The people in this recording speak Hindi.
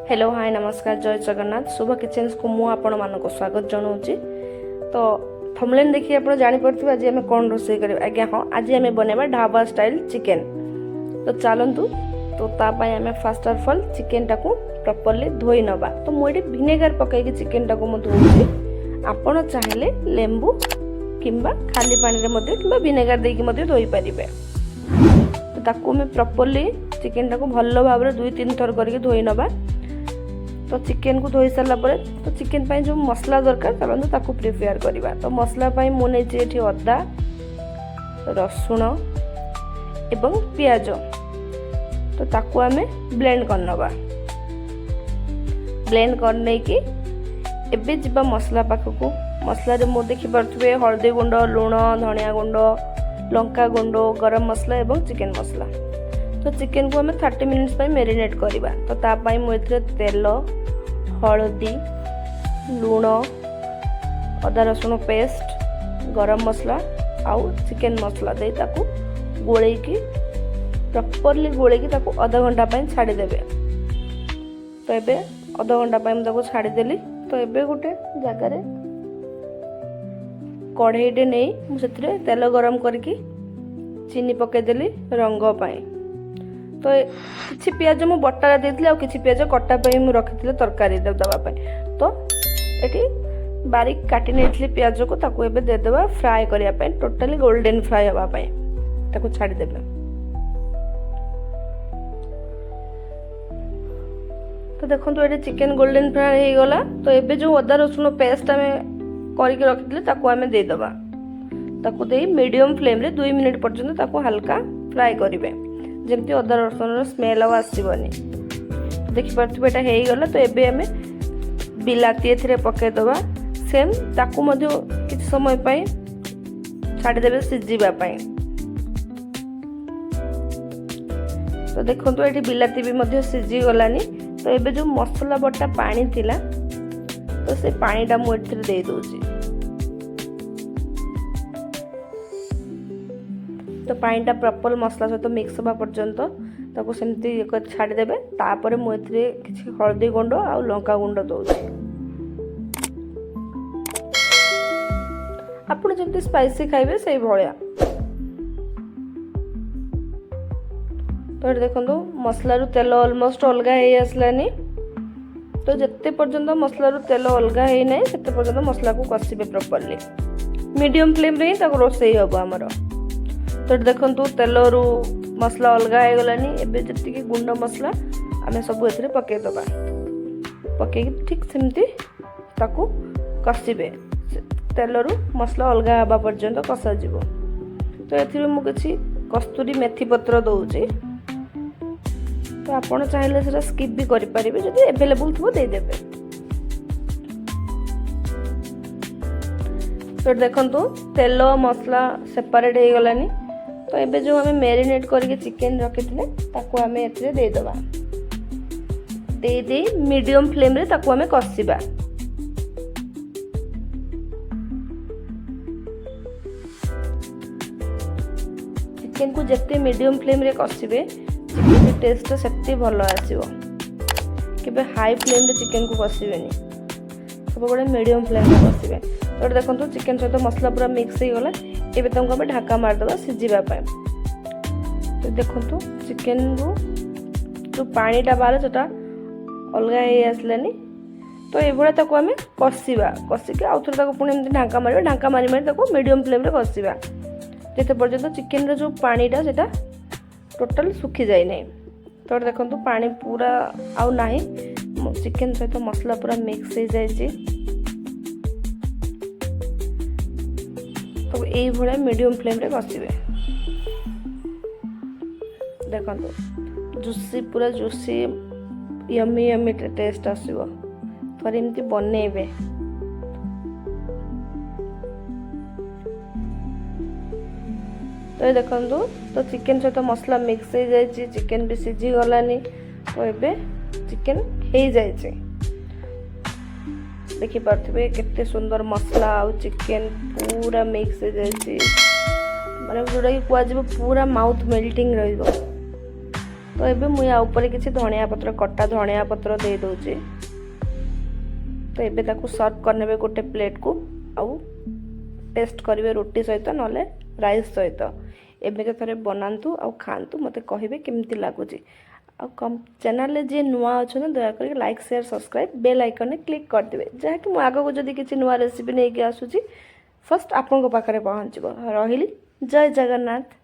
हेलो हाय नमस्कार जय जगन्नाथ शुभ किचेन्स को मु आपण मानक स्वागत जनाऊँगी। तो थंबनेल देखिए आप जानीपे आज आम कौन रोसे कर आज्ञा हाँ आज आम बनवा ढाबा स्टाइल चिकेन। तो चलतु तो तापाई आम फास्ट ऑफ ऑल चिकेन टाकू प्रॉपर्ली धोई नवा। तो मुझे विनेगार पकईकी चिकेन टाकू धोऊँगी। आपण चाहिए लेंबू किंबा खाली पानी कि विनेगार देकी धोई पारे। तो ताकू आम प्रॉपर्ली चिकेन टाकू भल भाव 2-3 थर करके धोई नवा। तो चिकेन को धोई सारा पर तो चिकेन पाई जो मसला दरकार चलते ताकू प्रिपेयर करवा। तो मसला पाई मु नहीं अदा रसुण एवं पियाज तो ताकू आमे ब्लेंड करनवा। ब्लेंड करने की एबे जिबा मसला पाखकू मसला रे मु देखि परथुबे हल्दी गुंड लूण धनिया गुंड लंका गुंड गरम मसला एवं चिकेन मसला। तो चिकेन को हमें 30 मिनिट्स पर मैरिनेट करवा। तो तापाई मु एथिरे तेल हल्दी लूण अदा रसुण पेस्ट गरम मसला आउ चिकेन मसला दे ताकू गोलेकी प्रॉपर्ली गोलेकी ताकू आधा घंटा पर छाड़ीदेवे। तो एबे आधा घंटा पर ताकू छाड़ीदेली। तो एबे गोटे जगार कढ़ईटे नहीं मुझे तेल गरम करके चीनी पकईदेली रंग पाई। तो किसी पियाज मु बटा देती आ किसी पियाज कटा मुझे रखी तरकारी देवाई। तो ये बारीक काटी नहीं पियाज को ताकू एबे देदेवा फ्राए करने टोटाली गोल्डन फ्राए होगापाई ताकू छाड़ीदेवे। तो देखो ये चिकेन गोल्डन फ्राए हो गला। तो एबे जो अदा रसुण पेस्ट आम करके रखी ताकू आम देदेवा। ताकू दे मीडियम फ्लेम रे 2 मिनिट पर्यंत ताकू हल्का फ्राए करेंगे जमती अदा रसुण स्मेल आउ आसबनी। देखिपे यहाँ होगला। तो एबे आम बिलाती ए पकईदवा सेम ताकू किसी समय छाड़ीदेवे सिझापी। तो देखो ये बिलाती भी सिझी गलानी। तो एबे जो मसला बटा पानी थिला तो से पानीटा मुझे दे दूची। तो पानीटा प्रॉपर मसला सहित मिक्स होगा पर्यंत ताको सेमती छाड़ीदेवे। तापर मुझे किसी हल्दी गुंड आ लंका गुंड दूसरी। आपड़ जमी स्पाइसी खाइबे से भाया। तो ये देखो मसलारू तेल ऑलमोस्ट अलग हो आसलानी। तो जिते पर्यंत मसलारू तेल अलग है ना से पर्यंत मसला को कषिबे प्रॉपर्ली मीडियम फ्लेम रे ही रोसई हम आमर। तो देखो तेलरू मसला अलग हो गलानी। एबे जी गुंड मसला आम सब ए पकईदबा पकई ठीक सेमती ताकू कषिबे तेलरू मसला अलग हवा पर्यंत कषाजी। तो ये मुझे कस्तूरी मेथी पत्र दूची। तो आपड़ चाहिए से स्किप भी करेंगे जब एवेलेबल थो देदेवे। तो देखो तेल मसला सेपरेट हो गलानी। तो एबे जो हमें मैरिनेट करके चिकेन रखी ताकू आम देदेवा। दे मीडियम फ्लेम रे ताकू आम कषिबा। चिकेन को जिते मीडियम फ्लेम रे कषिबे चिकेन टेस्ट से भल आसो। केबे हाई फ्लेम रे चिकेन को कषिबेनी सब बड़े मीडियम फ्लेम रे कषिबे। तो देखो चिकेन सहित मसला पूरा मिक्स हो गला। एबे तुमको आम ढाका मारदेवा सिझापी। तो देखो चिकेन रू जो पानीटा बाहर से अलग हो आसलानी। तो ये ताको आम कषिबा कषिकी आउ थे पुणी ढाका मार ढाका मारी मारी मीडियम फ्लेम रे कषिबा जिते पर्यंत चिकेन जो पानीटा से टोटाल सुखी जाए नहीं। तो देखो पानी पूरा आउ ना चिकेन सहित मसला पूरा मिक्स हो जाए। तो ये मीडियम फ्लेम रे कषिबे। देखो जूसी पूरा जूसी यमी यमी टेस्ट आसो। थोड़े एमती बनइबे। तो ये देखो तो चिकेन सहित मसला मिक्स हो जाए चिकेन भी सिझी गलानी। तो ये चिकेन हो जाए देखिपे केते सुंदर मसला आउ चिकेन पूरा मिक्स हो जाए माने जोटा कि कह पूरा माउथ मेल्टिंग रही। तो एबे मुई आ ऊपर किसी धनिया पत्र कटा धनिया पत्र दे दउची। तो एबे ताकू सर्व करनेबे गोटे प्लेट को आउ टेस्ट करेंगे रोटी सहित नले राइस सहित। एबे थरे बनातु आउ खातु मते कहिबे केमती लागुची। कम चैनल जी नुआ अच्छा दयाक like share subscribe bell icon click करदे जहाँकि मुझे आगक जदि किसी नुआ रेसिपी नहीं आसूँ फर्स्ट आपण पाखे पहुँचब। रही जय जगन्नाथ।